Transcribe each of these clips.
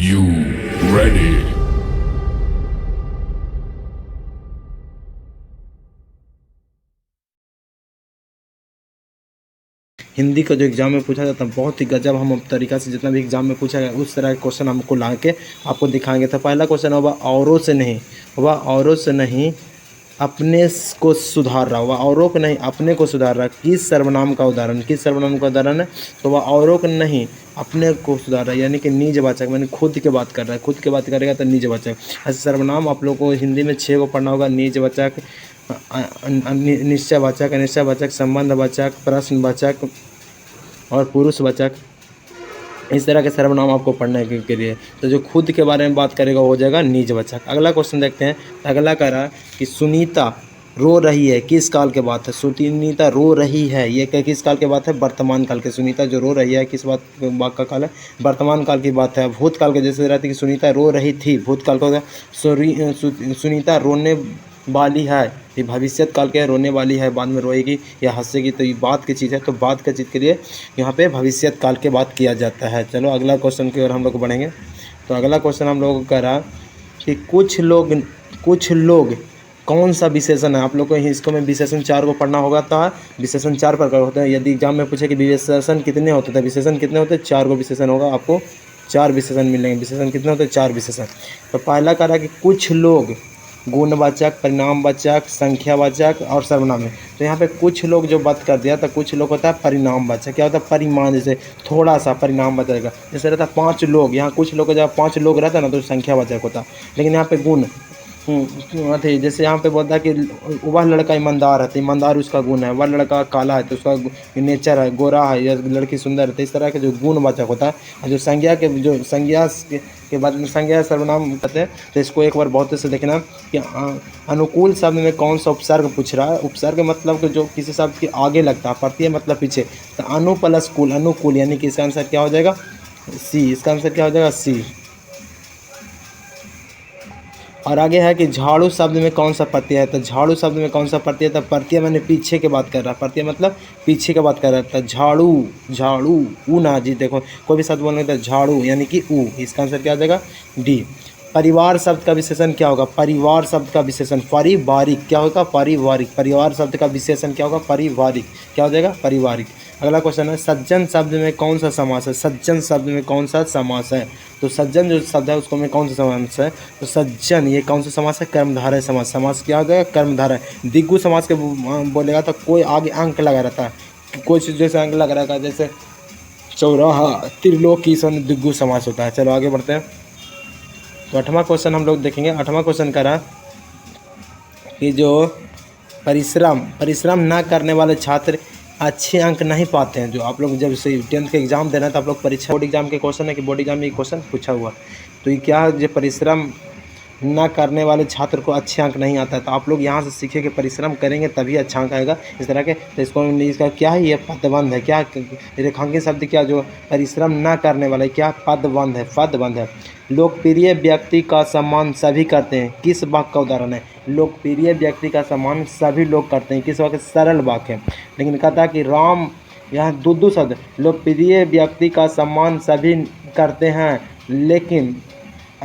You ready? Hindi का जो exam में पूछा जाता है बहुत ही गजब हम तरीक़ा से जितना भी एग्ज़ाम में पूछा गया उस तरह के क्वेश्चन हमको ला के आपको दिखाएंगे। तो पहला क्वेश्चन होगा औरों से नहीं, वह औरों से नहीं अपने को सुधार रहा, वह औरों को नहीं अपने को सुधार रहा। किस सर्वनाम का उदाहरण, किस सर्वनाम का उदाहरण है? तो वह औरों को नहीं अपने को सुधार रहा, यानी कि निजवाचक, मैंने खुद की बात कर रहा है, खुद की बात करेगा तो निजवाचक। ऐसे सर्वनाम आप लोगों को हिंदी में 6 को पढ़ना होगा। निजवाचक, निश्चयवाचक, अनिश्चयवाचक, संबंधवाचक, प्रश्नवाचक और पुरुषवाचक। इस तरह के सर्वनाम आपको पढ़ने के लिए। तो जो खुद के बारे में बात करेगा वो हो जाएगा निजवाचक। अगला क्वेश्चन देखते हैं। अगला कह रहा है कि सुनीता रो रही है, किस काल के बात है? सुनीता रो रही है, ये किस काल के बात है? वर्तमान काल के। सुनीता जो रो रही है किस बात का काल है? वर्तमान काल की बात है। भूतकाल के जैसे रहती कि सुनीता रो रही थी, भूतकाल का होता है। सुनीता रोने वाली है, ये भविष्यत काल के रोने वाली है, बाद में रोएगी या हंसेगी, तो ये बात की चीज़ है। तो बात की चीज़ के लिए यहाँ पे भविष्यत काल के बात किया जाता है। चलो अगला क्वेश्चन की ओर हम लोग बढ़ेंगे। तो अगला क्वेश्चन हम लोगों को कह रहा कि कुछ लोग कौन सा विशेषण है? आप लोग को इसको में विशेषण 4 को पढ़ना होगा। तो विशेषण 4 प्रकार होते हैं। यदि एग्जाम में पूछे कि विशेषण कितने होते थे, विशेषण कितने होते हैं? 4 को विशेषण होगा, आपको 4 विशेषण मिलेंगे। विशेषण कितने होते हैं? 4 विशेषण। तो पहला कह रहा है कि कुछ लोग गुणवाचक, परिणामवाचक, संख्यावाचक और सर्वनाम है। तो यहाँ पे कुछ लोग जो बात कर दिया तो कुछ लोग होता है परिणामवाचक। क्या होता है? परिमाण, जैसे थोड़ा सा परिणाम बचेगा। जैसे रहता है 5 लोग, यहाँ कुछ लोग जब 5 लोग रहता है ना तो संख्यावाचक होता है। लेकिन यहाँ पे गुण थे, जैसे यहाँ पे बोलता है कि वह लड़का ईमानदार है तो ईमानदार उसका गुण है। वह लड़का काला है तो उसका नेचर है, गोरा है या लड़की सुंदर है। तो इस तरह के जो गुणवाचक होता है। और जो संज्ञा के बाद में संज्ञा सर्वनाम कहते हैं। तो इसको एक बार बहुत से देखना कि अनुकूल शब्द में कौन सा उपसर्ग पूछ रहा है। उपसर्ग मतलब कि जो किसी शब्द के आगे लगता है, प्रत्यय मतलब पीछे। तो अनु प्लस कुल, अनुकूल, यानी कि इसका आंसर क्या हो जाएगा? सी। इसका आंसर क्या हो जाएगा? सी। और आगे है कि झाड़ू शब्द में कौन सा प्रत्यय है? तो झाड़ू शब्द में कौन सा प्रत्यय है? तो प्रत्यय मैंने पीछे की बात कर रहा है, प्रत्यय मतलब पीछे की बात कर रहा था। झाड़ू, झाड़ू, ऊ ना जी, देखो कोई भी शब्द बोलने तो झाड़ू यानी कि ऊ। इसका आंसर क्या हो जाएगा? डी। परिवार शब्द का विशेषण क्या होगा? परिवार शब्द का विशेषण पारिवारिक। क्या होगा? पारिवारिक। परिवार शब्द का विशेषण क्या होगा? पारिवारिक। क्या हो जाएगा? पारिवारिक। अगला क्वेश्चन है सज्जन शब्द में कौन सा समास है? सज्जन शब्द में कौन सा समास है? तो सज्जन जो शब्द है उसको में कौन सा समास है? तो सज्जन ये कौन सा समास है? कर्मधारय समास। समास क्या हो जाएगा? कर्मधारय। दिग्गु समास के बोलेगा तो कोई आगे अंक लगा रहता है, कोई चीज़ जैसे अंक लगा रहता है, जैसे चौराहा, त्रिलोकी, सन दिग्गु समास होता है। चलो आगे बढ़ते हैं। तो 8वां क्वेश्चन हम लोग देखेंगे। 8वां क्वेश्चन कह रहा कि जो परिश्रम ना करने वाले छात्र अच्छे अंक नहीं पाते हैं। जो आप लोग जब से 10th के एग्ज़ाम देना तो आप लोग परीक्षा बोर्ड एग्जाम के क्वेश्चन है कि बोर्ड एग्जाम में ये क्वेश्चन पूछा हुआ। तो ये क्या है? जो परिश्रम ना करने वाले छात्र को अच्छे अंक नहीं आता है। तो आप लोग यहाँ से सीखे कि परिश्रम करेंगे तभी अच्छा अंक आएगा, इस तरह के। तो इसका क्या है? ये पदबंध है। क्या रेखांकित शब्द? क्या जो परिश्रम ना करने वाले, क्या पदबंध है, पदबंध है। लोकप्रिय व्यक्ति का सम्मान सभी करते हैं, किस वाक्य का उदाहरण है? लोकप्रिय व्यक्ति का सम्मान सभी लोग करते हैं, किस वाक्य? सरल वाक्य है। लेकिन कहता है कि राम, यहाँ दो शब्द, लोकप्रिय व्यक्ति का सम्मान सभी करते हैं लेकिन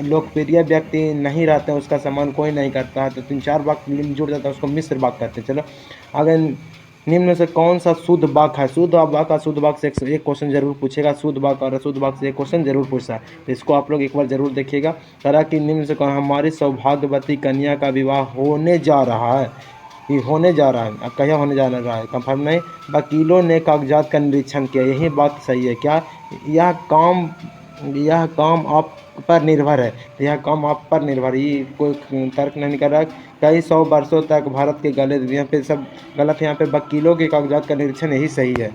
लोकप्रिय व्यक्ति नहीं रहते हैं उसका सम्मान कोई नहीं करता है। तो 3-4 वाक्य जुड़ जाता है, उसको मिश्र वाक्य कहते हैं। चलो अगर निम्न में से कौन सा शुद्ध वाक्य है? शुद्ध वाक्य और शुद्ध वाक्य से एक क्वेश्चन जरूर पूछेगा, शुद्ध वाक्य और अशुद्ध वाक्य से एक क्वेश्चन जरूर पूछता है। तो इसको आप लोग एक बार जरूर देखिएगा। तरह की निम्न से कौन? हमारी सौभाग्यवती कन्या का विवाह होने जा रहा है। ये होने जा रहा है, अब क्या होने जा रहा है? कंफर्म नहीं। वकीलों ने कागजात का निरीक्षण किया, यही बात सही है। क्या यह काम आप पर निर्भर है? यह काम आप पर निर्भर, ये कोई तर्क नहीं कर रहा। कई 100 वर्षों तक भारत के गले, यहाँ पे सब गलत है। यहाँ पे वकीलों के कागजात का निरीक्षण यही सही है।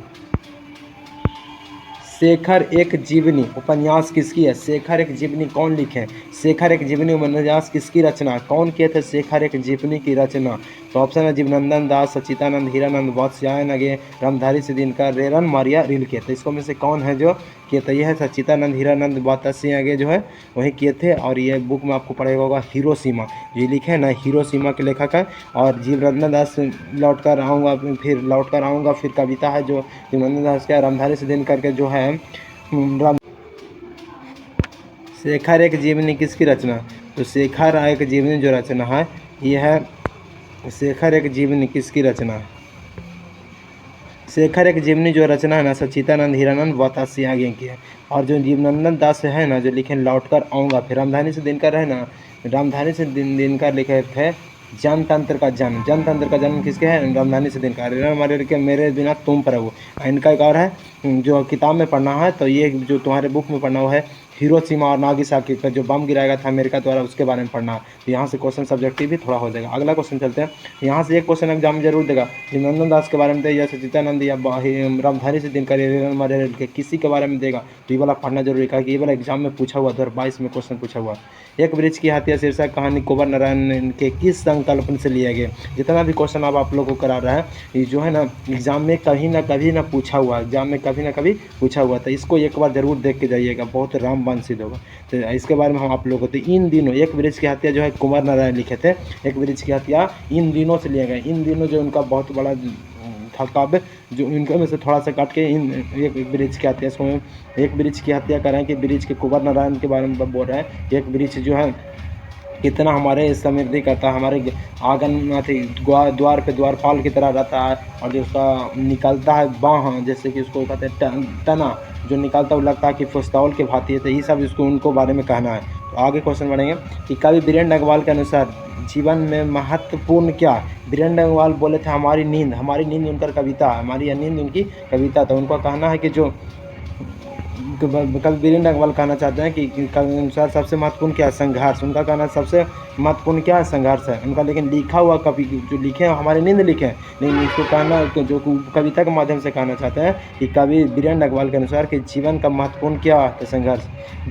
शेखर एक जीवनी उपन्यास किसकी है? शेखर एक जीवनी कौन लिखे? शेखर एक जीवनी उपन्यास किसकी रचना? कौन किए थे शेखर एक जीवनी की रचना? तो ऑप्शन है जीवनंदन दास, सच्चिदानंद, हीरानंद, वात्स्यायन अगे, रामधारी सिद्धिनकर, रेरन मारिया रिल्के। तो इसको में से कौन है जो किए थे? ये है सच्चिदानंद, हीरानंद, वात्स्यायन आगे जो है वही किए थे। और ये बुक में आपको पढ़ेगा होगा हिरोशिमा, ये लिखे है ना, हिरोशिमा के लेखक है। और जीवनंदन दास लौट कर आऊँगा फिर कविता है जो जीवनंदन दास का। रामधारी सिद्धिनकर के जो है राम शेखर एक जीवनी किसकी रचना? तो शेखर एक जीवनी जो रचना है ये है शेखर एक जीवनी किसकी रचना? शेखर एक जीवनी जो रचना है ना सच्चिदानंद हीरानंद बतासियागे की है। और जो जीवनानंद दास है ना जो लिखे लौट कर आऊँगा, फिर रामधानी से दिनकर है ना, रामधानी से दिनकर लिखे थे जनतंत्र का जन्म। जनतंत्र का जन्म किसके है? रामधानी से दिनकर। हमारे के मेरे बिना तुम प्रभु। इनका एक और है जो किताब में पढ़ना है, तो ये जो तुम्हारे बुक में पढ़ना हुआ है हिरोशिमा और नागासाकी पर जो बम गिराया था अमेरिका द्वारा, उसके बारे में पढ़ना है। तो यहाँ से क्वेश्चन सब्जेक्टिव भी थोड़ा हो जाएगा। अगला क्वेश्चन चलते हैं। यहाँ से एक क्वेश्चन एग्जाम जरूर देगा, जीवनानंद दास के बारे में देगा, या सच्चिदानंद या रामधानी से दिनकर के किसी के बारे में देगा। तो ये वाला पढ़ना जरूरी है कि ये वाला एग्जाम में पूछा हुआ 2022 में क्वेश्चन पूछा हुआ। एक वृक्ष की हत्या शीर्षक कहानी कुंवर नारायण के किस संकल्पन से लिया गया? जितना भी क्वेश्चन आप लोगों को करा रहा है ये जो है ना एग्जाम में कभी ना पूछा हुआ, एग्जाम में कभी ना कभी पूछा हुआ। तो इसको एक बार जरूर देख के जाइएगा, बहुत रामबाण सिद्ध होगा। तो इसके बारे में हम आप लोगों को तो इन दिनों एक वृक्ष की हत्या जो है कुंवर नारायण लिखे थे, एक वृक्ष की हत्या इन दिनों से लिया गया। इन दिनों जो उनका बहुत बड़ा था काव्य, जो इनके में से थोड़ा सा काट के इन एक वृक्ष की हत्या, इसको एक वृक्ष की हत्या कर रहे हैं कि वृक्ष के कुंवर नारायण के बारे में बोल रहे हैं। एक वृक्ष जो है कितना हमारे समृद्धि करता है, हमारे आंगन द्वार पे द्वारपाल की तरह रहता है। और जो उसका निकलता है बाँह, जैसे कि उसको कहते हैं तना जो निकलता है, वो लगता है कि फुस्तौल के भांति है। तो ये सब इसको उनको बारे में कहना है। तो आगे क्वेश्चन बढ़ेंगे कि कवि बीरेंद्र अग्रवाल के अनुसार जीवन में महत्वपूर्ण क्या? बीरेंद्र अग्रवाल बोले थे हमारी नींद उनका कविता, हमारी यह नींद उनकी कविता। तो उनका कहना है कि जो कवि बीरेंद्र अग्रवाल कहना चाहते हैं कि अनुसार सबसे महत्वपूर्ण क्या है? संघर्ष। उनका कहना सबसे महत्वपूर्ण क्या है? संघर्ष है उनका। लेकिन लिखा हुआ कवि जो लिखे हैं हमारे नींद लिखे हैं, लेकिन इसको कहना जो कविता के माध्यम से कहना चाहते हैं कि कवि बीरेंद्र अग्रवाल के अनुसार कि जीवन का महत्वपूर्ण क्या है? संघर्ष।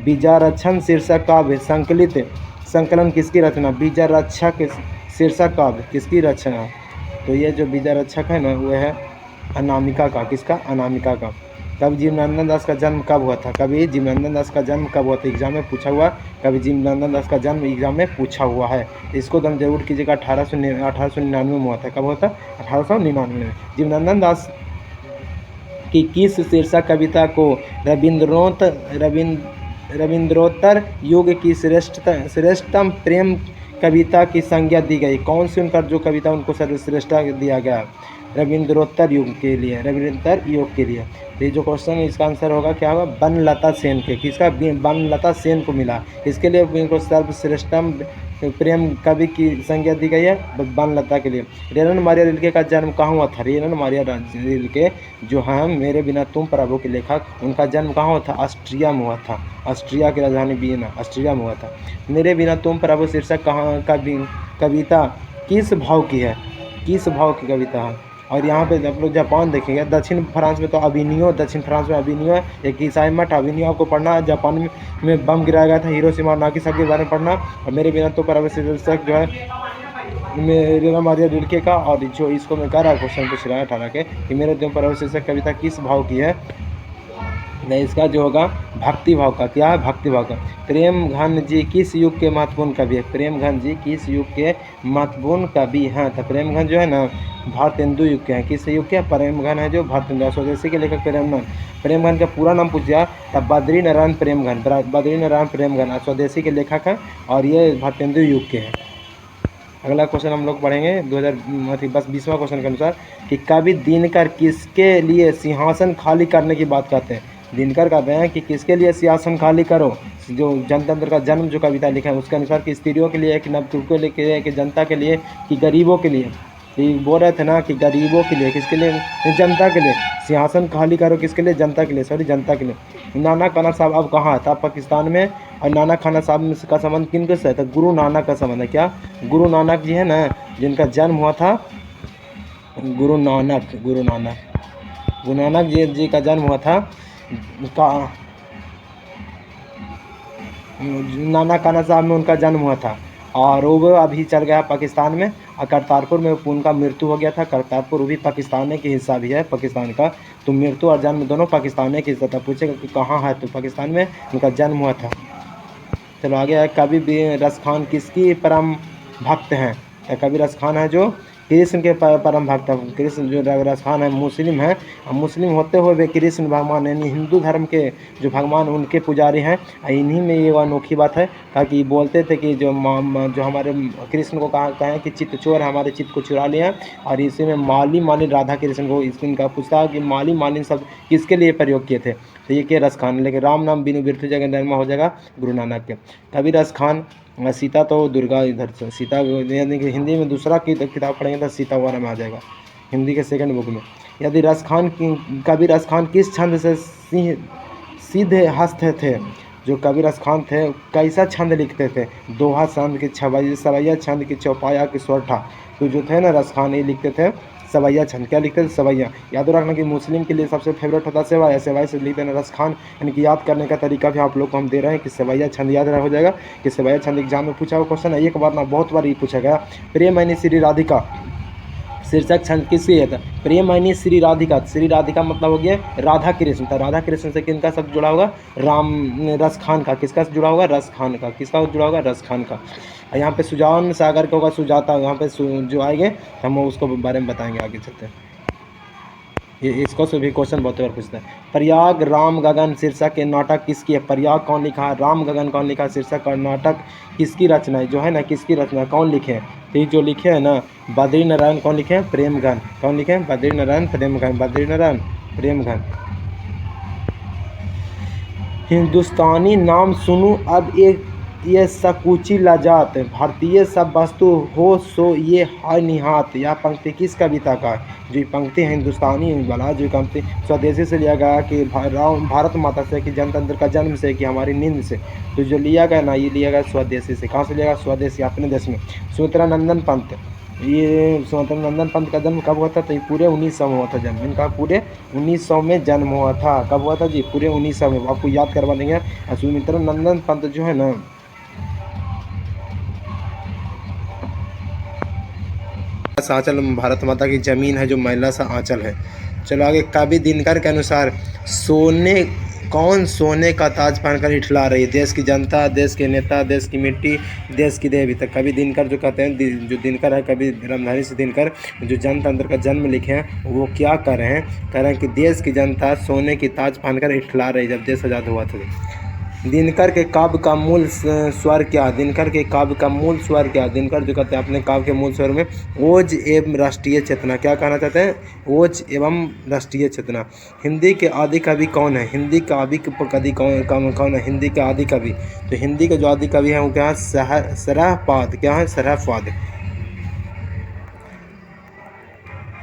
बीजारक्षण शीर्षक काव्य संकलित संकलन किसकी रचना? बीजारक्षक शीर्षक काव्य किसकी रचना? तो ये जो बीजारक्षक है ना वो है अनामिका का। किसका? अनामिका का। कवि जीवनानंद दास का जन्म कब हुआ था? कवि जीवनानंद दास का जन्म कब हुआ था? एग्जाम में पूछा हुआ। कवि जीवनानंद दास का जन्म एग्जाम में पूछा हुआ है, इसको तुम जरूर कीजिएगा। 1899 में हुआ था। कब हुआ था? 1899 में। जीवनानंद दास की किस शीर्षक कविता को रविंद्रोत्तर युग की श्रेष्ठतम प्रेम कविता की संज्ञा दी गई? कौन सी उनका जो कविता उनको सर्वश्रेष्ठ दिया गया? रविंद्रोत्तर युग के लिए, रविंद्रोत्तर युग के लिए। तो ये जो क्वेश्चन है इसका आंसर होगा क्या होगा? बनलता सेन के। किसका? बनलता सेन को मिला। इसके लिए इनको सर्वश्रेष्ठतम प्रेम कवि की संज्ञा दी गई है बनलता के लिए। रेलन मारिया रिल्के का जन्म कहाँ हुआ था? रेलन मारिया रिल्के जो हैं मेरे बिना तुम प्रभु के लेखक, उनका जन्म कहाँ हुआ था? ऑस्ट्रिया में हुआ था। ऑस्ट्रिया की राजधानी वियना, ऑस्ट्रिया में हुआ था। मेरे बिना तुम प्रभु शीर्षक कहाँ कविता किस भाव की है? किस भाव की कविता है? और यहाँ पे आप लोग जापान देखेंगे, दक्षिण फ्रांस में तो अभिनियो, दक्षिण फ्रांस में अभिनियो है, एक ईसाई मठ अभिनियो आपको पढ़ना है। जापान में बम गिराया गया था, हिरोशिमा और नागासाकी के बारे में पढ़ना। और मेरे बिना तो प्रभु शीर्षक जो है मेरा मारिया रिल्के का। और जो इसको मैं कह रहा क्वेश्चन पूछ रहा है 18 के कि मेरे बिना प्रभु शीर्षक कविता किस भाव की है? नहीं, इसका जो होगा भक्ति भाव का। क्या है? भक्ति भाव का। प्रेम घन जी किस युग के महत्वपूर्ण कवि है? प्रेम घन जी किस युग के महत्वपूर्ण कवि हैं? तो प्रेम घन जो है ना भारतेंदु युग के हैं। किस युग के? प्रेम घन है जो भारतेंदु। स्वदेशी के लेखक प्रेम घन का पूरा नाम पूछ गया तब बद्री नारायण प्रेम घन। बद्री नारायण प्रेम घन स्वदेशी के लेखक हैं और ये भारतेंदु युग के हैं। अगला क्वेश्चन हम लोग पढ़ेंगे 2020वां क्वेश्चन के अनुसार कि कवि दिनकर किसके लिए सिंहासन खाली करने की बात करते हैं? दिनकर कहते हैं कि किसके लिए सिंहासन खाली करो? जो जनतंत्र का जन्म जो कविता लिखा है उसके अनुसार कि स्त्रियों के लिए, कि नवयुवकों के लिए, कि जनता के लिए, कि गरीबों के लिए। ये बोल रहे थे ना कि गरीबों के लिए, किसके लिए? जनता के लिए। सिंहासन खाली करो किसके लिए? जनता के लिए, सॉरी जनता के लिए। नाना खाना साहब अब कहाँ था? पाकिस्तान में। और नाना खाना साहब का संबंध किन से है? तो गुरु नानक का संबंध है। क्या? गुरु नानक जी है ना जिनका जन्म हुआ था, गुरु नानक जी का जन्म हुआ था नाना खाना साहब में उनका जन्म हुआ था। और वो अभी चल गया पाकिस्तान में। और करतारपुर में उनका मृत्यु हो गया था। करतारपुर भी पाकिस्तान के हिस्सा भी है पाकिस्तान का। तो मृत्यु और जन्म दोनों पाकिस्तान के हिस्सा था। पूछेगा कि कहाँ है? तो पाकिस्तान में उनका जन्म हुआ था। चलो आगे है। कवि रस खान किसकी परम भक्त हैं? कवि रस खान है जो कृष्ण के परम भक्त हैं। कृष्ण जो राजस्थान है मुस्लिम है, मुस्लिम होते हुए वे कृष्ण भगवान यानी हिंदू धर्म के जो भगवान उनके पुजारी हैं। इन्हीं में ये अनोखी बात है, ताकि बोलते थे कि जो हमारे कृष्ण को कहें कि चित्त चोर हमारे चित्त को चुरा लिया है। और इसी में माली राधा कृष्ण को इनका पूछता कि माली शब्द किसके लिए प्रयोग किए थे, तो ये के रस खान, लेकिन राम नाम बिनु बिरथु जगह जन्म हो जाएगा गुरु नानक के। कभी रस खान सीता तो दुर्गा इधर से सीता, यानी कि हिंदी में दूसरा किताब पढ़ेंगे तो सीता वाला में आ जाएगा, हिंदी के सेकंड बुक में। यदि कबीर रस खान किस छंद से सीधे हस्त थे, जो कबीर रस खान थे कैसा छंद लिखते थे, दोहा छंद की सवैया छंद की चौपाया की सोरठा। तो जो थे ना रस खान ये लिखते थे सवैया छंद। क्या लिखते थे? सवैया। याद रखना कि मुस्लिम के लिए सबसे फेवरेट होता है सेवाया, सेवाई से लिखते हैं रस खान। यानी कि याद करने का तरीका भी आप लोग को हम दे रहे हैं कि सवैया छंद याद हो जाएगा कि सवैया छंद एग्जाम में पूछा हुआ क्वेश्चन है, एक बार ना बहुत बार ये पूछा गया। प्रियमैनी श्री राधिका शीर्षक छंद किसकी है? प्रियमैनी श्री राधिका, श्री राधिका मतलब हो गया राधा कृष्ण। तो राधा कृष्ण से किनका शब्द जुड़ा होगा? रस खान का। किसका जुड़ा होगा? रस खान का। किसका जुड़ा होगा? रस खान का। यहाँ पे सुजान सागर का होगा सुजाता, यहाँ पे जो आएंगे हम उसको बारे में बताएंगे आगे चलते हैं। ये इसको से भी क्वेश्चन बहुत बार पूछता है। प्रयाग राम गगन शीर्षक के नाटक किसकी है? प्रयाग कौन लिखा है? राम गगन कौन लिखा है? शीर्षक और नाटक किसकी रचना है? जो है ना किसकी रचना, कौन लिखे हैं? तो ये जो लिखे हैं ना बद्री नारायण कौन लिखे हैं? प्रेमघन। कौन लिखे हैं? बद्री नारायण प्रेमघन। बद्री नारायण प्रेमघन। हिंदुस्तानी नाम सुनूं अब एक ये सकुची लजात, भारतीय सब वस्तु हो सो ये हाय निहात। यह पंक्ति किस कविता का है? जो पंक्ति हिंदुस्तानी वाला जो पंक्ति स्वदेशी से लिया गया कि भारत माता से, कि जनतंत्र का जन्म से, कि हमारी नींद से। तो जो लिया गया ना ये लिया गया स्वदेशी से। कहाँ से लिया गया? स्वदेशी, अपने देश में। सुमित्रानंदन पंत, ये सुमित्रानंदन पंत का जन्म कब हुआ था? तो ये पूरे 1900 में हुआ था जन्म इनका। पूरे 1900 में जन्म हुआ था। कब हुआ था जी? पूरे 1900 में। आपको याद करवा देंगे। सुमित्रानंदन पंत जो है ना आंचल भारत माता की जमीन है जो महिला सा आंचल है। चलो आगे। कवि दिनकर के अनुसार सोने का ताज पहनकर इठला रही? देश की जनता, देश के नेता, देश की मिट्टी, देश की देवी। तक कवि दिनकर जो कहते हैं, जो दिनकर है कवि रामधारी सिंह दिनकर, जो जनतंत्र का जन्म लिखे हैं वो क्या कर रहे हैं? कह रहे हैं कि देश की जनता सोने की ताज पहनकर इठला रही जब देश आज़ाद हुआ था। दिनकर के काव्य का मूल स्वर क्या? दिनकर के काव्य का मूल स्वर क्या? दिनकर जो कहते हैं अपने काव्य के मूल स्वर में ओज एवं राष्ट्रीय चेतना। क्या कहना चाहते हैं? ओज एवं राष्ट्रीय चेतना। हिंदी के आदि कवि कौन है? हिंदी का आदि कवि कौन है? हिंदी के आदि कवि, तो हिंदी के जो आदि कवि हैं वो क्या है? सरहपाद। क्या है? सरहपाद।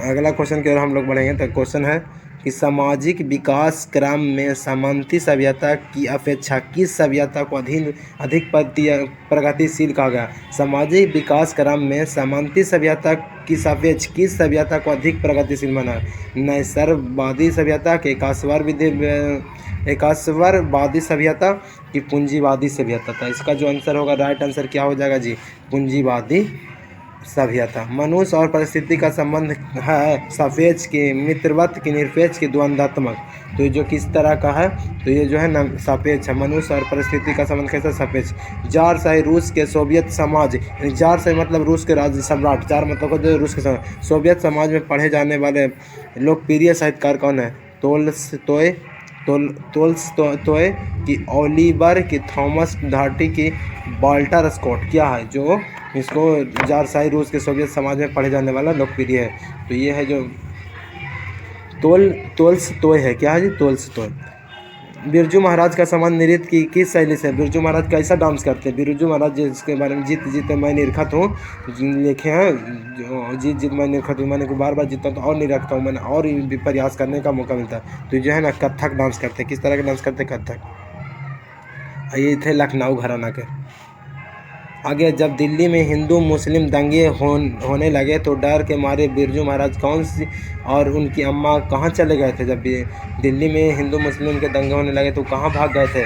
अगला क्वेश्चन की ओर हम लोग बढ़ेंगे। तो क्वेश्चन है कि सामाजिक विकास क्रम में सामंती सभ्यता की अपेक्षा किस सभ्यता को अधिक प्रगतिशील कहा गया? सामाजिक विकास क्रम में सामंती सभ्यता की सापेक्ष किस सभ्यता को अधिक प्रगतिशील माना? नैसर्गवादी सभ्यता के एकाश्वरवादी सभ्यता की पूंजीवादी सभ्यता था। इसका जो आंसर होगा, राइट आंसर क्या हो जाएगा जी? पूंजीवादी सभ्यता। मनुष्य और परिस्थिति का संबंध है सापेक्ष की, मित्रवत की, निरपेक्ष की, द्वंद्वात्मक। तो ये जो किस तरह का है? तो ये जो है ना सापेक्ष है। मनुष्य और परिस्थिति का संबंध कैसा? सापेक्ष। जार रूस के सोवियत समाज, जार से मतलब रूस के राज्य सम्राट, जार मतलब जो रूस के समाज, सोवियत समाज में पढ़े जाने वाले लोकप्रिय साहित्यकार कौन है? तोल्स्टॉय की, ओलिवर की, थॉमस धार्टी की, वाल्टर स्कॉट। क्या है जो इसको जारशाही रूस के सोवियत समाज में पढ़े जाने वाला लोकप्रिय है? तो ये है जो तोल्स्टॉय है। क्या है जी? तोल्स्टॉय। बिरजू महाराज का संबंध नृत्य की किस शैली से? बिरजू महाराज कैसा डांस करते हैं? बिरजू महाराज जिसके बारे में जीत जीत मैं निरखत हूँ लिखे हैं, जीत मैं निरखत हूँ, मैंने को बार बार जीता तो और नहीं रखता हूँ, मैंने और भी प्रयास करने का मौका मिलता है। तो जो है ना कथक डांस करते हैं। किस तरह का डांस करते हैं? कथक। ये थे लखनऊ घराना के। आगे, जब दिल्ली में हिंदू मुस्लिम दंगे होने लगे तो डर के मारे बिरजू महाराज कौन सी और उनकी अम्मा कहाँ चले गए थे? जब दिल्ली में हिंदू मुस्लिम के दंगे होने लगे तो कहाँ भाग गए थे?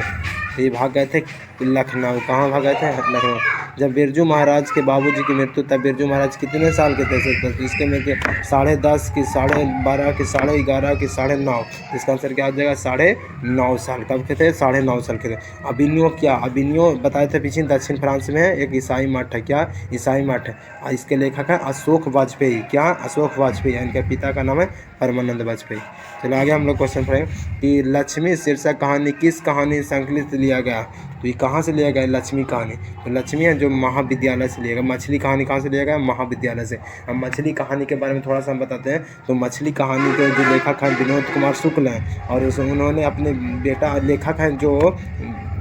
तो ये भाग गए थे लखनऊ। कहाँ भाग गए थे? लखनऊ। जब बिरजू महाराज के बाबूजी की मृत्यु, तब बिरजू महाराज कितने साल के थे? तो इसके में कि 10.5 की 12.5 की 11.5 की 9.5, इसका आंसर क्या आ जाएगा? 9.5 साल। कब के थे? 9.5 साल के थे। अबिन्यो क्या? अबिन्यो बताए थे पीछे, दक्षिण फ्रांस में है, एक ईसाई मठ है। क्या? ईसाई मठ है। इसके लेखक है अशोक वाजपेयी। क्या? अशोक वाजपेयी। इनके पिता का नाम है परमानंद वाजपेयी। चलो आगे हम लोग क्वेश्चन पढ़ेंगे कि लक्ष्मी शीर्षक कहानी किस कहानी संकलित लिया गया? तो ये कहाँ से लिया गया? लक्ष्मी कहानी। तो लक्ष्मी है जो महाविद्यालय से लिया गया। मछली कहानी कहाँ से लिया गया? महाविद्यालय से। अब मछली कहानी के बारे में थोड़ा सा हम बताते हैं। तो मछली कहानी के जो लेखक हैं विनोद कुमार शुक्ल हैं, और उन्होंने अपने बेटा, लेखक हैं जो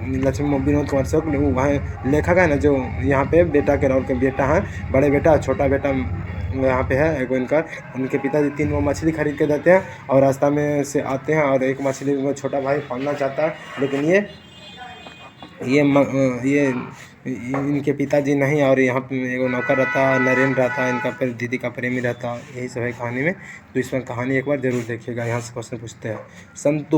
लक्ष्मी विनोद कुमार शुक्ल, वहाँ लेखक है ना जो यहाँ पे बेटा के रोल के बेटा हैं, बड़े बेटा छोटा बेटा यहाँ पे है एक इनका। उनके पिताजी 3 वो मछली खरीद के देते हैं और रास्ता में से आते हैं, और एक मछली वो छोटा भाई पालना चाहता है, लेकिन ये इनके पिताजी नहीं, और यहाँ पे एगो नौकर रहता है, नरेंद्र रहता है, इनका फिर दीदी का प्रेमी रहता है। यही सब है कहानी में। तो इसमें कहानी एक बार जरूर देखिएगा। यहाँ से क्वेश्चन पूछते हैं।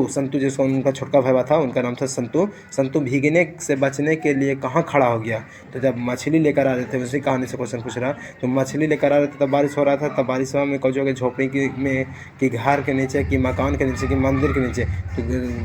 संतु जिसको उनका छोटका भाई था, उनका नाम था संतु भीगने से बचने के लिए कहाँ खड़ा हो गया? तो जब मछली लेकर आ रहे थे, उसी कहानी से क्वेश्चन पूछ रहा। तो मछली लेकर आ रहे थे, तब बारिश हो रहा था। तब बारिश में कौजों के झोपड़ी की घर के नीचे, कि मकान के नीचे, कि मंदिर के नीचे? तो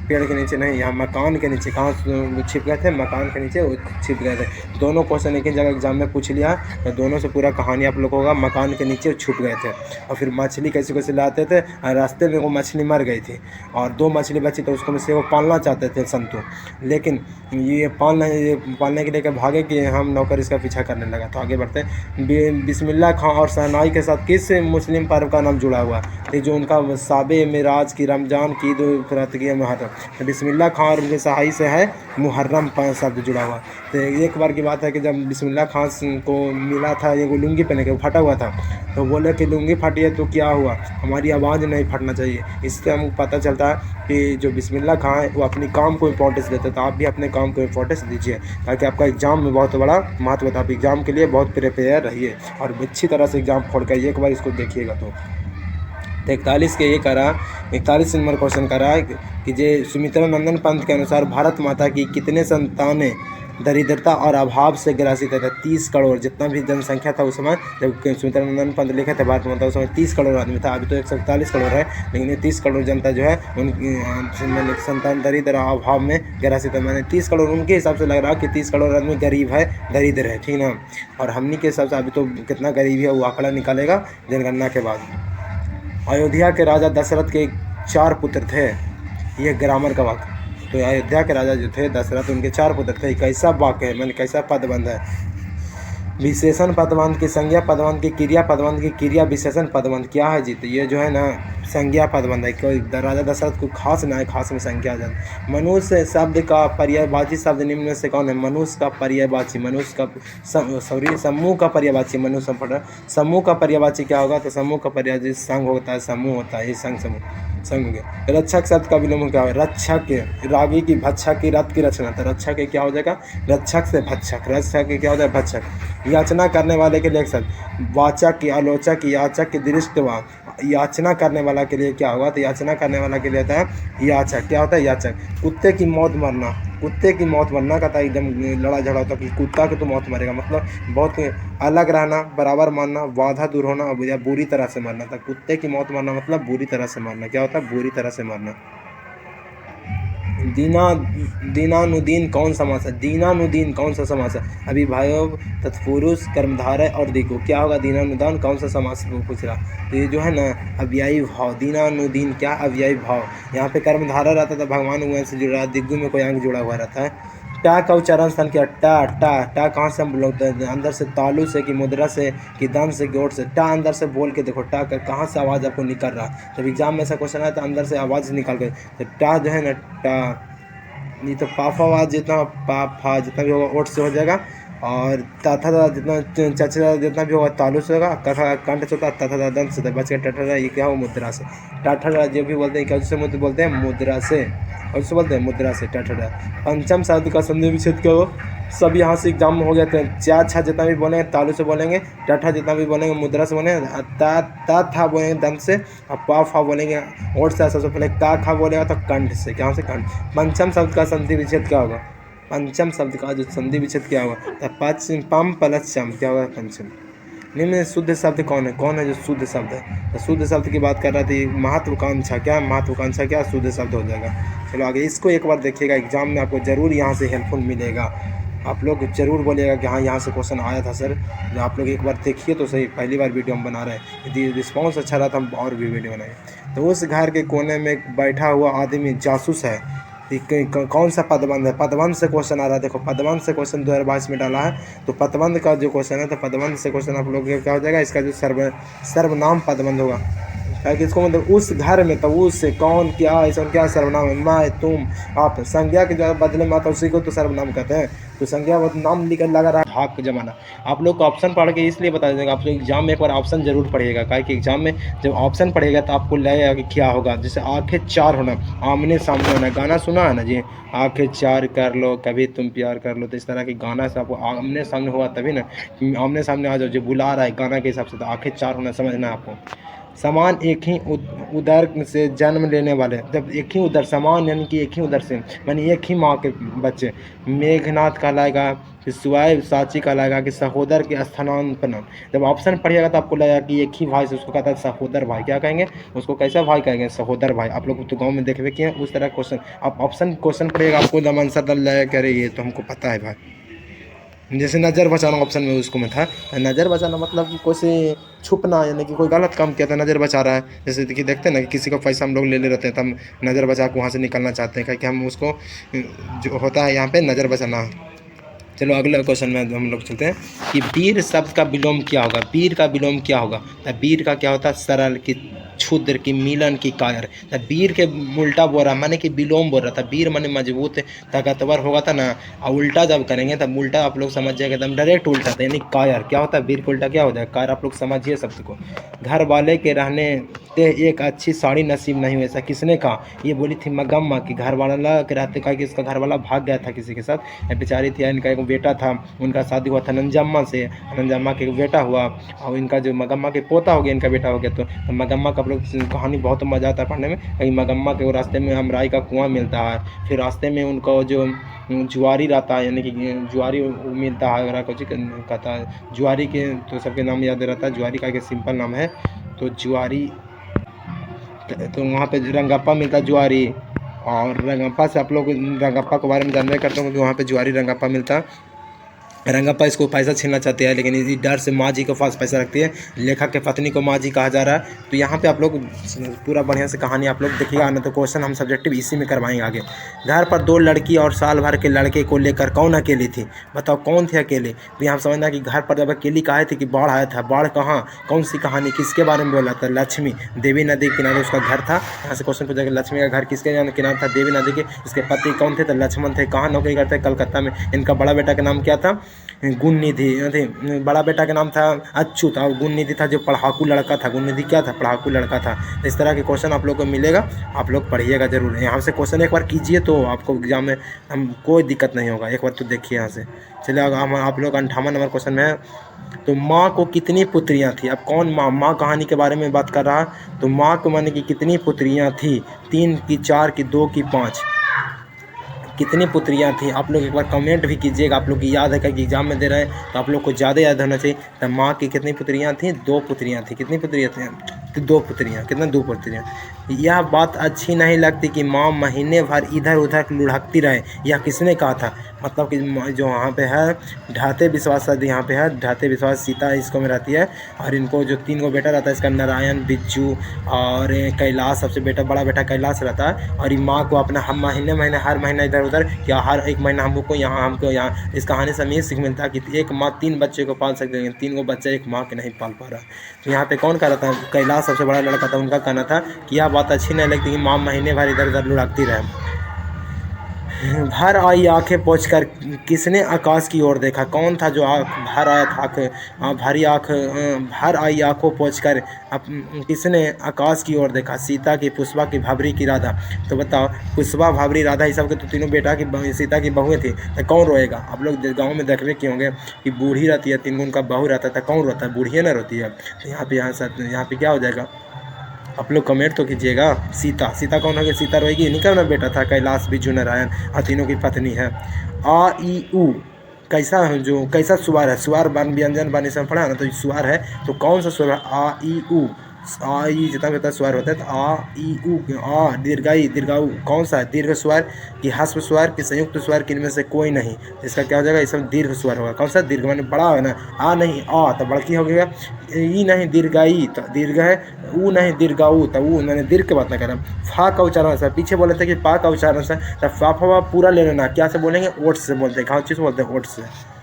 पेड़ के नीचे नहीं, यहाँ मकान के नीचे। कहाँ छिप गए थे? मकान के नीचे छिप गए थे। दोनों क्वेश्चन एक ही जगह एग्जाम में पूछ लिया, तो दोनों से पूरा कहानी आप लोग होगा। मकान के नीचे छुप गए थे, और फिर मछली कैसे कैसे लाते थे, और रास्ते में वो मछली मर गई थी, और 2 मछली बची, तो उसको में से वो पालना चाहते थे संतु। लेकिन ये पालने के लिए भागे कि हम नौकर इसका पीछा करने लगा। तो आगे बढ़ते हैं। बिस्मिल्लाह खां और शहनाई के साथ किस मुस्लिम पर्व का नाम जुड़ा हुआ? तो जो उनका साबे मेराज की, रमजान की, ईद उल फितर की, मुहर्रम। तो बिस्मिल्लाह खां और उनके सहाई से है मुहर्रम शब्द जुड़ा हुआ। तो एक बार की बात है कि जब बिस्मिल्लाह खां को मिला था ये लुंगी पहने के, फटा हुआ था, तो बोले कि लुंगी फटी है तो क्या हुआ, हमारी आवाज़ नहीं फटना चाहिए। इससे हमको पता चलता है कि जो बिस्मिल्लाह खां है वो अपने काम को इम्पोर्टेंस देते। तो आप भी अपने काम को इम्पोर्टेंस दीजिए, ताकि आपका एग्ज़ाम में बहुत बड़ा महत्व होता है। आप एग्ज़ाम के लिए बहुत प्रिपेयर रहिए, और अच्छी तरह से एग्ज़ाम खोल कर एक बार इसको देखिएगा। तो 41 के ये करा, 41 नंबर क्वेश्चन करा कि जे सुमित्रा नंदन पंत के अनुसार भारत माता की कितने संतानें दरिद्रता और अभाव से ग्रासित था? 30 करोड़। जितना भी जनसंख्या था उस समय जब सुमित्रा नंदन पंत लिखे थे भारत माता, उस समय 30 करोड़ आदमी था। अभी तो 141 करोड़ है, लेकिन ये 30 करोड़ जनता जो है उनकी संतान दरिद्र अभाव में ग्रासित है। मैंने 30 करोड़ उनके हिसाब से लग रहा कि 30 करोड़ आदमी गरीब है, दरिद्र है, ठीक ना। और हमनी के हिसाब से अभी तो कितना गरीबी है वो आंकड़ा निकालेगा जनगणना के बाद। अयोध्या के राजा दशरथ के 4 पुत्र थे। ये ग्रामर का वाक्य। तो अयोध्या के राजा जो थे दशरथ, उनके 4 पुत्र थे। कैसा वाक्य है, मैंने कैसा पदबंध है? विशेषण पदबंध की संज्ञा पदबंध की क्रिया पदबंध की क्रिया विशेषण पदबंध क्या है जी? तो ये जो है ना संज्ञा पदबंध है। कोई राजा दशरथ को खास ना है, खास में संज्ञा जाए। मनुष्य शब्द का पर्यायवाची शब्द निम्न में से कौन है? मनुष्य का पर्यायवाची, मनुष्य का समूह का पर्यायवाची, मनुष्य समूह का पर्यायवाची क्या होगा? तो समूह का पर्यायवाची संघ होता है, समूह होता है, ये संघ संघ हो गया। रक्षक शब्द का विलोम क्या है? रक्षक, रागी की भक्षक की रथ की रचना। तो रक्षक के क्या हो जाएगा? रक्षक से भक्षक, रक्षक के क्या हो जाएगा? भक्षक। याचना करने वाले के लिए शब्द वाचक की, आलोचक की, याचक की, दृष्टवा। याचना करने वाला के लिए क्या होगा? तो याचना करने वाला के लिए होता है याचक। क्या होता है? याचक। कुत्ते की मौत मरना, कुत्ते की मौत मरना का था एकदम लड़ा झगड़ा होता कि कुत्ता की तो मौत मरेगा, मतलब बहुत अलग रहना, बराबर मानना, बाधा दूर होना, या बुरी तरह से मरना था। कुत्ते की मौत मरना मतलब बुरी तरह से मरना। क्या होता है? बुरी तरह से मरना। दीनानुदीन कौन समास है? दीनानुदीन कौन सा समास है? अभिभाव, तत्पुरुष, कर्मधारय और दिगो। क्या होगा? दीनानुदान कौन सा समास पूछ रहा? तो ये जो है ना अव्ययी भाव। दीनानुदीन क्या? अव्ययी भाव। यहाँ पे कर्मधारय रहता था, भगवान उगम से जुड़ा, दिग्गु में कोई अंग जुड़ा हुआ रहता है। टा का उच्चारण स्थान किया। टा कहाँ से हम बोलते हैं? अंदर से तालु से, कि मुद्रा से, कि दंत से, गोट से। टा अंदर से बोल के देखो, टा कहाँ से आवाज़ आपको निकल रहा। जब एग्जाम में ऐसा क्वेश्चन आया तो अंदर से आवाज़ निकाल के। तो टा जो है ना, टा नहीं तो पाफा आवाज़ जितना पाफा जितना भी होगा ओट से हो जाएगा, और तथा जितना चचा जितना भी होगा तालु से होगा, कथा कंठ से होता, तथा दंत से बच गया। टठरा ये क्या हो? मुद्रा से। टठरा जो भी बोलते हैं क्या से बोलते हैं? मुद्रा से। और उससे बोलते हैं मुद्रा से, टठरा। पंचम शब्द का संधि विच्छेद क्या हो? सब यहाँ से एग्जाम में हो गया था। चा छा जितना भी बोलेंगे तालु से बोलेंगे, टठा जितना भी बोलेंगे मुद्रा से बोलेंगे, ता था बोलेंगे दंत से, और पा फा बोलेंगे ओट से। सबसे पहले का खा बोलेगा तो कंठ से। क्या से? कंठ। पंचम शब्द का संधि विच्छेद क्या होगा? पंचम शब्द का जो संधि विच्छेद क्या हुआ, तो पम प्लस चम क्या हुआ, पंचम। निम्न में शुद्ध शब्द कौन है जो शुद्ध शब्द है, तो शुद्ध शब्द की बात कर रहा थी महत्वाकांक्षा, क्या महत्वाकांक्षा क्या शुद्ध शब्द हो जाएगा। चलो आगे इसको एक बार देखिएगा, एग्जाम में आपको ज़रूर यहाँ से हेल्पफुल मिलेगा। आप लोग ज़रूर बोलिएगा कि हाँ यहाँ से क्वेश्चन आया था सर, जो आप लोग एक बार देखिए तो सही, पहली बार वीडियो हम बना रहे हैं, यदि रिस्पॉन्स अच्छा रहा तो हम और भी वीडियो बनाएंगे। तो उस घर के कोने में बैठा हुआ आदमी जासूस है, कौन सा पदबंध है, पदबंध से क्वेश्चन आ रहा है। देखो पदबंध से क्वेश्चन 2022 में डाला है, तो पदबंध का जो क्वेश्चन है, तो पदबंध से क्वेश्चन आप लोग क्या हो जाएगा, इसका जो सर्वनाम पदबंध होगा, ताकि इसको मतलब उस घर में, तो उससे कौन क्या ऐसा क्या सर्वनाम है, मैं तुम आप, संज्ञा के जो बदले में आता है उसी को तो सर्वनाम कहते हैं। तो संज्ञा नाम लिखकर लगा रहा है भाग का जमाना। आप लोग को ऑप्शन पढ़ के इसलिए बता देंगे, आप लोग एग्जाम में एक बार ऑप्शन जरूर पढ़िएगा, क्या कि एग्जाम में जब ऑप्शन पढ़ेगा तो आपको लगेगा कि क्या होगा। जैसे आंखें चार होना, आमने सामने होना, गाना सुना है ना जी, आंखें चार कर लो कभी तुम प्यार कर लो, तो इस तरह के गाना से आपको आमने सामने हुआ तभी ना, आमने सामने आ जाओ, जो बुला रहा है गाना के हिसाब से, तो आंखें चार होना समझना है आपको। समान एक ही उदर से जन्म लेने वाले, जब एक ही उदर, समान यानी कि एक ही उदर से, यानी एक ही माँ के बच्चे, मेघनाथ कहलाएगा, फिर सुआय साची कहलाएगा, कि सहोदर के स्थानांतरण। जब ऑप्शन पढ़िएगा तो आपको लगेगा कि एक ही भाई से, उसको कहता है सहोदर भाई, क्या कहेंगे उसको, कैसा भाई कहेंगे, सहोदर भाई। आप लोग तो गाँव में देखते कि उस तरह क्वेश्चन, आप ऑप्शन क्वेश्चन पढ़िएगा आपको दम आंसर डल जाएगा, कह रहे ये तो हमको पता है भाई। जैसे नज़र बचाना ऑप्शन में उसको में था, नज़र बचाना मतलब कि कोई से छुपना, यानी कि कोई गलत काम किया था नज़र बचा रहा है। जैसे कि देखते हैं ना कि किसी का पैसा हम लोग ले रहते हैं, तो हम नज़र बचा के वहाँ से निकलना चाहते हैं, कि हम उसको जो होता है यहाँ पे नज़र बचाना। चलो अगले क्वेश्चन में हम लोग चलते हैं कि वीर शब्द का विलोम क्या होगा, वीर का विलोम क्या होगा। तो वीर का क्या होता है, सरल की, क्षुद्र की, मिलन की, कायर। तो वीर के उल्टा बोल रहा, माने कि विलोम बोल रहा था। वीर माने मजबूत ताकतवर होगा था ना, और उल्टा जब करेंगे तब उल्टा आप लोग समझ जाएगा, एकदम डायरेक्ट उल्टा था, यानी कायर क्या होता है, वीर को उल्टा क्या होता है, कायर। आप लोग समझिए शब्द को। घर वाले के रहने ते एक अच्छी साड़ी नसीब नहीं हुई, ऐसा किसने कहा, ये बोली थी मगम्मा की। घर वाला के रहते कहा कि इसका घर वाला भाग गया था किसी के साथ, बेचारी थी, इनका एक बेटा था, उनका शादी हुआ था नंजम्मा से, नंजम्मा के बेटा हुआ, और इनका जो मगम्मा के पोता हो गया, इनका बेटा हो गया। तो मगम्मा का आप लोग कहानी बहुत मज़ा आता है पढ़ने में। कहीं मगम्मा के रास्ते में हमराई का कुआं मिलता है, फिर रास्ते में उनको जो जुआरी रहता है, यानी कि जुआरी मिलता है, अगर कुछ कहता है जुआरी के, तो सबके नाम याद रहता है, जुआरी का सिंपल नाम है, तो जुआरी, तो वहाँ पे रंगप्पा मिलता है जुआरी, और रंगप्पा से आप लोग रंगप्पा के बारे में जानने करते हो कि वहाँ पे जुआरी रंगप्पा मिलता है। रंगप्पा इसको पैसा छीनना चाहते हैं, लेकिन इसी डर से माँ जी के पास पैसा रखती है। लेखक के पत्नी को माँ जी कहा जा रहा है। तो यहाँ पे आप लोग पूरा बढ़िया से कहानी आप लोग देखिएगा, ना तो क्वेश्चन हम सब्जेक्टिव इसी में करवाएंगे आगे। घर पर दो लड़की और साल भर के लड़के को लेकर कौन अकेली थी, बताओ कौन थी अकेले। तो यहाँ समझना कि घर पर जब अकेली कहा थी कि बाढ़ आया था, बाढ़ कहाँ, कौन सी कहानी, किसके बारे में बोला था, लक्ष्मी, देवी नदी के किनारे उसका घर था। यहाँ से क्वेश्चन पूछा कि लक्ष्मी का घर किसके किनारे था, देवी नदी के। इसके पति कौन थे, तो लक्ष्मण थे। कहाँ नौकरी करते, कलकत्ता में। इनका बड़ा बेटा का नाम क्या था, गुणनिधि। बड़ा बेटा का नाम था अच्युत, और गुणनिधि था जो पढ़ाकू लड़का था। गुणनिधि क्या था, पढ़ाकू लड़का था। इस तरह के क्वेश्चन आप लोग को मिलेगा, आप लोग पढ़िएगा जरूर। यहाँ से क्वेश्चन एक बार कीजिए तो आपको एग्जाम में हम कोई दिक्कत नहीं होगा, एक बार तो देखिए यहाँ से। चलिए हम आप लोग 58 नंबर क्वेश्चन में है, तो माँ को कितनी पुत्रियाँ थी। अब कौन माँ, माँ कहानी के बारे में बात कर रहा है। तो माँ को माने कि कितनी पुत्रियाँ थी, 3 की, 4 की, 2 की, 5, कितनी पुत्रियाँ थी। आप लोग एक बार कमेंट भी कीजिएगा, आप लोग की याद है कि एग्जाम में दे रहे हैं तो आप लोग को ज़्यादा याद होना चाहिए। तो माँ की कितनी पुत्रियाँ थी, 2 पुत्रियाँ थी। कितनी पुत्रियाँ थी, तो 2 पुत्रियाँ, कितना, 2 पुत्रियाँ। यह बात अच्छी नहीं लगती कि माँ महीने भर इधर उधर लुढ़कती रहे, यह किसने कहा था। मतलब कि जो वहाँ पे है ढाते विश्वास, शायद यहाँ पे है ढाते विश्वास, सीता इसको में रहती है, और इनको जो 3 गो बेटा रहता है, इसका नारायण, बिज्जू और कैलाश, सबसे बेटा बड़ा बेटा कैलाश रहता है। और ये माँ को अपना हम महीने हर महीना इधर उधर, क्या हर एक महीना हमको यहाँ इस कहानी से हमें सीख मिलता है कि एक माँ 3 बच्चे को पाल सकते हैं, 3 गो बच्चे एक माँ के नहीं पाल पा रहा। तो यहाँ पे कौन कह रहा था, कैलाश सबसे बड़ा लड़का था, उनका कहना था कि यह बात अच्छी नहीं लगती कि माँ महीने भर इधर उधर लुढ़कती रहे। भर आई आंखें पोंछकर किसने आकाश की ओर देखा। कौन था जो भर आया था भरी आँख, भर आई आंखों पोंछकर किसने आकाश की ओर देखा। सीता की, पुष्पा की, भाबरी की, राधा। तो बताओ पुष्पा, भाबरी, राधा, ये सब के तो तीनों बेटा की सीता की बहुएं थी। तो कौन रोएगा। आप लोग गाँव में देख रहे क्यों होंगे कि बूढ़ी रहती है, 3 गो उनका बहू रहता था, कौन रोता है, बूढ़ी ना रोती है। तो यहाँ पे क्या हो जाएगा, आप लोग कमेंट तो कीजिएगा। सीता, सीता कौन होगी, सीता रोएगी, इन्हीं का ना बेटा था कैलाश, बिज्जू, नारायण, और तीनों की पत्नी है। आ ई ऊ कैसा है, जो कैसा स्वर है, स्वर बन व्यंजन बन इसमें पढ़ा है ना, तो स्वर है तो कौन सा स्वर है, आ ई ऊ, आ ई जितना भी होता है स्वर होता है, तो आ ई ऊ, आ दीर्घाई दीर्घाऊ कौन सा है, दीर्घ स्वर कि ह्रस्व स्वर कि संयुक्त स्वर कि इनमें से कोई नहीं, इसका क्या हो जाएगा, इसमें दीर्घ स्वर होगा। कौन सा दीर्घ, मैंने बड़ा है ना, आ नहीं आ तो बड़की हो गया, ई नहीं दीर्घाई तो दीर्घ है, ऊ नहीं दीर्घाऊ तो ऊ, मैंने दीर्घ की बात ना करें। फा का उच्चारण से पीछे बोले थे कि पा का उच्चारण से, तो फा फा पूरा ले लेना, क्या से बोलेंगे, ओट से बोलते हैं, कहाँ चीज़ बोलते हैं, ओट से।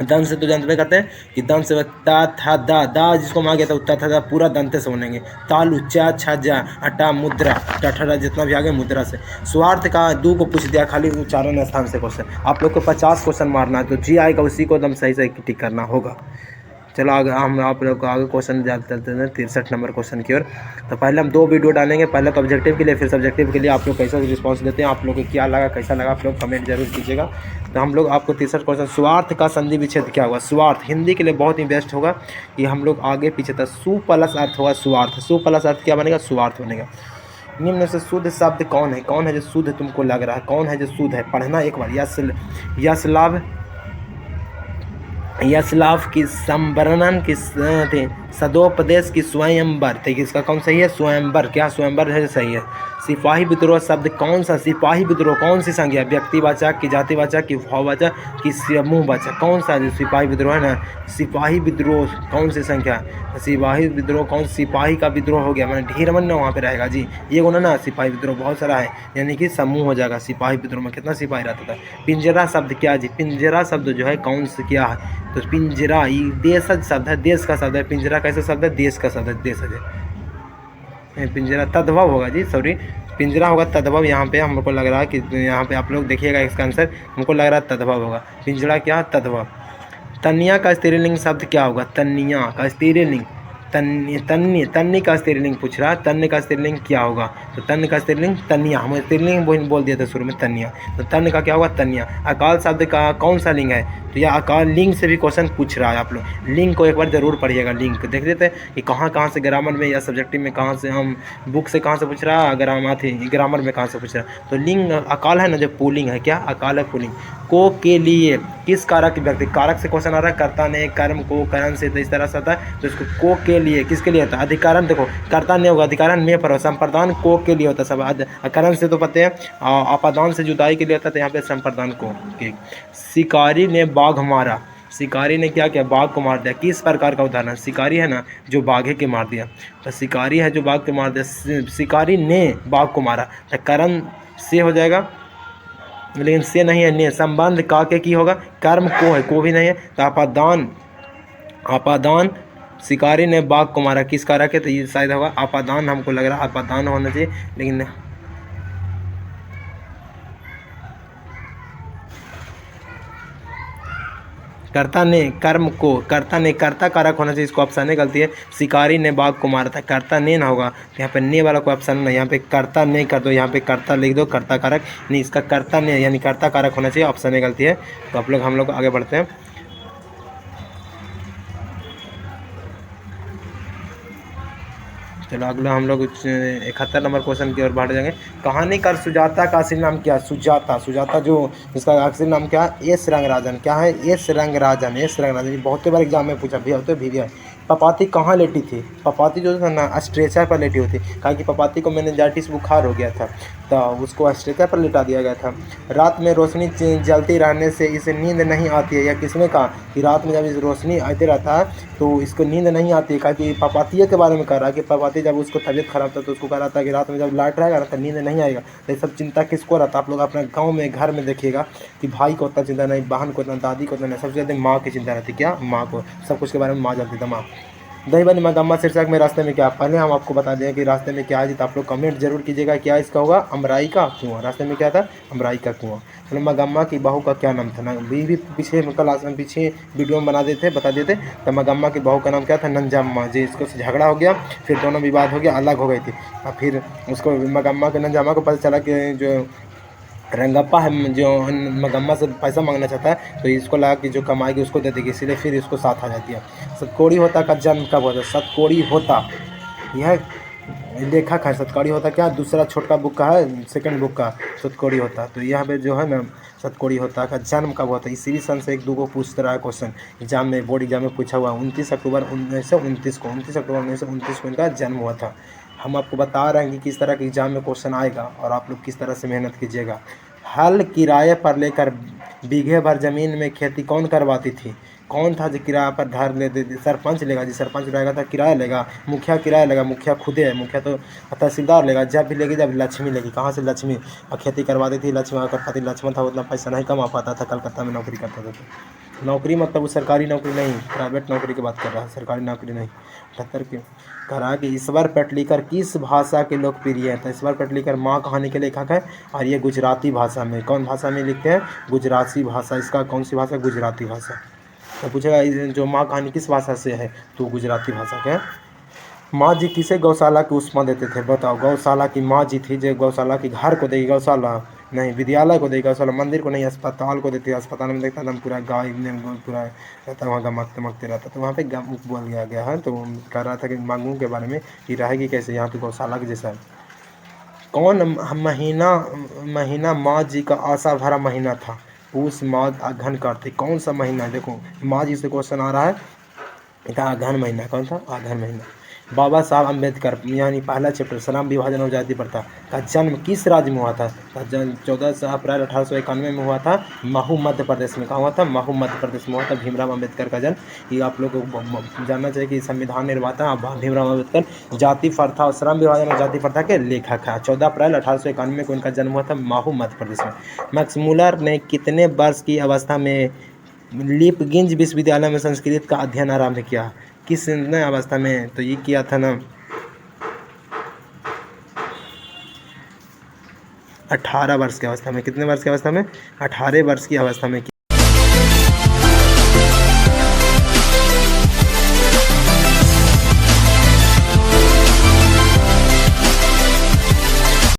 दंत से तो जानते करते हैं कि दंत से ता था दा, दा जिसको मांगे तो ता था दा पूरा दंते से बनेंगे। तालु चा छा जा अटा मुद्रा टठरा जितना भी आगे मुद्रा से। स्वार्थ का दू को पूछ दिया खाली उच्चारण स्थान से क्वेश्चन, आप लोग को 50 क्वेश्चन मारना है, तो जी आएगा उसी को एकदम सही सही टिक करना होगा। चलो आगे हम आप लोग को आगे क्वेश्चन चलते हैं 63 नंबर क्वेश्चन की ओर। तो पहले हम 2 वीडियो डालेंगे, पहले तो ऑब्जेक्टिव के लिए फिर सब्जेक्टिव के लिए। आप लोग कैसा रिस्पांस देते हैं, आप लोग को क्या लगा कैसा लगा, आप लोग कमेंट जरूर कीजिएगा। तो हम लोग आपको 63 क्वेश्चन, स्वार्थ का संधि विच्छेद क्या होगा, स्वार्थ हिंदी के लिए बहुत ही बेस्ट होगा कि हम लोग आगे पीछे था। सु प्लस अर्थ होगा स्वार्थ, सु प्लस अर्थ क्या बनेगा, स्वार्थ बनेगा। निम्न से शुद्ध शब्द कौन है, कौन है जो शुद्ध तुमको लग रहा है, कौन है जो शुद्ध है, पढ़ना एक बार। यश लाभ की संवर्णन की सदोपदेश की स्वयंवर, देखिए इसका कौन सही है, स्वयंवर, क्या स्वयंवर है सही है। सिपाही विद्रोह शब्द कौन सा, सिपाही विद्रोह कौन सी संज्ञा, व्यक्तिवाचक की जातिवाचक की भाववाचक की समूहवाचक, कौन सा जो सिपाही विद्रोह है ना, सिपाही विद्रोह कौन सी संख्या, सिपाही विद्रोह कौन, सिपाही का विद्रोह हो गया, मैंने ढेर मन ना वहाँ पे रहेगा जी, ये बोला ना सिपाही विद्रोह बहुत सारा है, यानी कि समूह हो जाएगा। सिपाही विद्रोह में कितना सिपाही रहता था। पिंजरा शब्द क्या जी, पिंजरा शब्द जो है कौन सा क्या है, तो पिंजरा ये देशज शब्द है, देश का शब्द है। पिंजरा कैसा शब्द है, देश का शब्द है, देश है। पिंजरा तद्भव होगा जी, सॉरी पिंजरा होगा तद्भव, यहाँ पे हमको लग रहा है कि यहाँ पे आप लोग देखिएगा इसका आंसर, हमको लग रहा है तद्भव होगा। पिंजरा क्या, तद्भव। तन्या का स्त्रीलिंग शब्द क्या होगा, तन्या का स्त्रीलिंग, तन्नी का स्त्रीलिंग पूछ रहा है, तन्य का स्त्रीलिंग क्या होगा, तो तन्य का स्त्रीलिंग तन्या, हम स्त्रीलिंग बोल दिया था शुरू में तन्या, तो तन्य का क्या होगा, तन्या। अकाल शब्द का कौन सा लिंग है, तो यह अकाल लिंग से भी क्वेश्चन पूछ रहा है। आप लोग लिंग को एक बार जरूर पढ़िएगा, लिंग को देख लेते हैं कि कहाँ से ग्रामर में या सब्जेक्टिव में कहाँ से, हम बुक से कहाँ से पूछ रहा है, ग्रामर में कहाँ से पूछ रहा है। तो लिंग अकाल है ना, जो पुल्लिंग है, क्या अकाल है पुल्लिंग। को के लिए किस कारक व्यक्ति, कारक से क्वेश्चन आ रहा है, कर्ता ने कर्म को करण से, तो इस तरह से आता है, तो इसको को के लिए किसके लिए होता है, अधिकारण, देखो कर्ता ने होगा, अधिकारण में पर, संप्रदान को के लिए होता है, सब करण से तो पते हैं, अपादान से जुदाई के लिए होता है, तो यहाँ पे संप्रदान को के। शिकारी ने बाघ मारा, शिकारी ने क्या किया, बाघ को मार दिया, किस प्रकार का उदाहरण, शिकारी है ना जो बाघे के मार दिया, तो शिकारी है जो बाघ के मार दिया, शिकारी ने बाघ को मारा, तो करण से हो जाएगा, लेकिन से नहीं है, ने संबंध का के की होगा, कर्म को है, को भी नहीं है, तो आपादान शिकारी ने बाघ को मारा, किस कारक है, तो ये शायद होगा आपादान, हमको लग रहा है आपादान होना चाहिए, लेकिन कर्ता ने कर्म को, कर्ता ने कर्ता कारक होना चाहिए, इसको ऑप्शन है गलती है। शिकारी ने बाघ को मारा था, कर्ता ने ना होगा, तो यहाँ पे ने वाला कोई ऑप्शन नहीं, यहाँ पे कर्ता ने कर दो, यहाँ पे कर्ता लिख दो, कर्ता कारक नहीं, इसका कर्ता ने यानी कर्ता कारक होना चाहिए, ऑप्शन है गलती है। तो हम लोग आगे बढ़ते हैं। चलो अगला हम लोग 71 नंबर क्वेश्चन की ओर बढ़ जाएंगे। कहानीकार सुजाता का असली नाम क्या है, सुजाता जो इसका असली नाम क्या है, एस रंगराजन, क्या है, एस रंगराजन, बहुत बार एग्जाम में पूछा भी होते भी है। पपाती कहाँ लेटी थी, पपाती जो था ना स्ट्रेचर पर लेटी होती, कहा कि पपाती को मेनिंजाइटिस बुखार हो गया था, तो उसको स्ट्रेचर पर लिटा दिया गया था। रात में रोशनी जलती रहने से इसे नींद नहीं आती है, या किसने कहा कि रात में जब इस रोशनी आते रहता है तो इसको नींद नहीं आती है, कहा कि पपाती के बारे में कह रहा है कि पपाती जब उसको तबीयत खराब था तो उसको कह रहा था कि रात में जब लाइट रहेगा ना तो नींद नहीं आएगा। तो ये सब चिंता किसको रहता है, आप लोग अपने गाँव में घर में देखिएगा कि भाई को उतना चिंता नहीं, बहन को उतना, दादी को उतना नहीं, सबसे ज़्यादा माँ की चिंता रहती, क्या माँ को, सब कुछ के बारे में माँ जानती था, माँ। दही बनी मगम्मा शीर्षक में रास्ते में क्या, पहले हम आपको बता दें कि रास्ते में क्या है, तो आप लोग कमेंट जरूर कीजिएगा क्या इसका होगा, अमराई का कुआं, रास्ते में क्या था, अमराई का कुआं। चलो मगम्मा की बहू का क्या नाम था ना, भी पीछे पीछे वीडियो में बता देते, तो मगम्मा की बहू का नाम क्या था, नंजाम्मा जी, इसको झगड़ा हो गया, फिर दोनों विवाद हो गया, अलग हो गई थी, और फिर उसको मगम्मा के नंजाम्मा को पता चला कि जो रंगप्पा है जो मगम्मा से पैसा मांगना चाहता है, तो इसको लगा कि जो कमाएगी उसको दे देगी, इसलिए फिर इसको साथ आ जाती है। सतकोड़ी होता का जन्म कब होता है, सतकोड़ी होता यह लेखक है। सतकड़ी होता क्या, दूसरा छोटा बुक का है, सेकंड बुक का सतकड़ी होता है। तो यहाँ पे जो है ना सतकड़ी होता है। जन्म कब हुआ था, ईस्वी सन से 1-2 को पूछता रहा है क्वेश्चन एग्जाम में, बोर्ड एग्जाम में पूछा हुआ। 29 अक्टूबर 1929 को, 29 अक्टूबर 1929 को इनका जन्म हुआ था। हम आपको बता रहे हैं कि किस तरह के एग्जाम में क्वेश्चन आएगा और आप लोग किस तरह से मेहनत कीजिएगा। हल किराए पर लेकर बीघे भर ज़मीन में खेती कौन करवाती थी? कौन था जो किराया पर घर ले दे? सरपंच लेगा जी, सरपंच रहेगा तो किराया लेगा। मुखिया किराया लेगा, मुखिया खुदे है, मुखिया तो तहसीलदार लेगा। जब भी लेगी जब लक्ष्मी लेगी, कहाँ से लक्ष्मी? और खेती करवाती थी लक्ष्मी। अगर पति लक्ष्मण था उतना पैसा नहीं कमा पाता था, कलकत्ता में नौकरी करता था। तो नौकरी मतलब वो सरकारी नौकरी नहीं, प्राइवेट नौकरी की बात कर रहा है, सरकारी नौकरी नहीं। 78 के कह रहा है कि ईश्वर पेटलीकर किस भाषा के लोकप्रिय है? तो ईश्वर पेटलीकर माँ कहानी के लेखक है और ये गुजराती भाषा में, कौन भाषा में लिखते हैं? गुजराती भाषा। इसका कौन सी भाषा? गुजराती भाषा। तो पूछेगा जो माँ कहानी किस भाषा से है, तो गुजराती भाषा के। माँ जी किसे गौशाला की उपमा देते थे? बताओ। गौशाला की माँ जी थी जो गौशाला की घर को देगी, गौशाला नहीं, विद्यालय को देगी गौशाला, मंदिर को नहीं, अस्पताल को देती है। अस्पताल में देखता था पूरा गाय पूरा रहता, वहाँ गमकते मकते रहता, तो वहाँ पे बोल गया है। तो कह रहा था कि मांगू के बारे में कि रहेगी कैसे यहाँ पे गौशाला के जैसा। कौन महीना माँ जी का आशा भरा महीना था? पूस, माघ, अगहन, कार्तिक। कौन सा महीना? देखो माँ जी से क्वेश्चन आ रहा है, इनका अगहन महीना। कौन था? अगहन महीना। बाबा साहब अम्बेडकर यानी पहला चैप्टर श्रम विभाजन और जाति प्रथा का जन्म किस राज्य में हुआ था? का जन्म 14 अप्रैल 1891 में हुआ था, महू मध्य प्रदेश में। कहाँ हुआ था? महू मध्य प्रदेश में हुआ था भीमराव अम्बेडकर का जन्म। ये आप लोग को जानना चाहिए कि संविधान निर्माता भीमराव अम्बेडकर जाति प्रथा और श्रम विभाजन और जाति प्रथा के लेखक है। 14 अप्रैल 1891 को इनका जन्म हुआ था महू मध्य प्रदेश में। मैक्स मुलर ने कितने वर्ष की अवस्था में लीपगिंज विश्वविद्यालय में संस्कृत का अध्ययन आरंभ किया? किस नए अवस्था में? तो ये किया था ना 18 वर्ष की अवस्था में। कितने वर्ष की अवस्था में? 18 वर्ष की अवस्था में।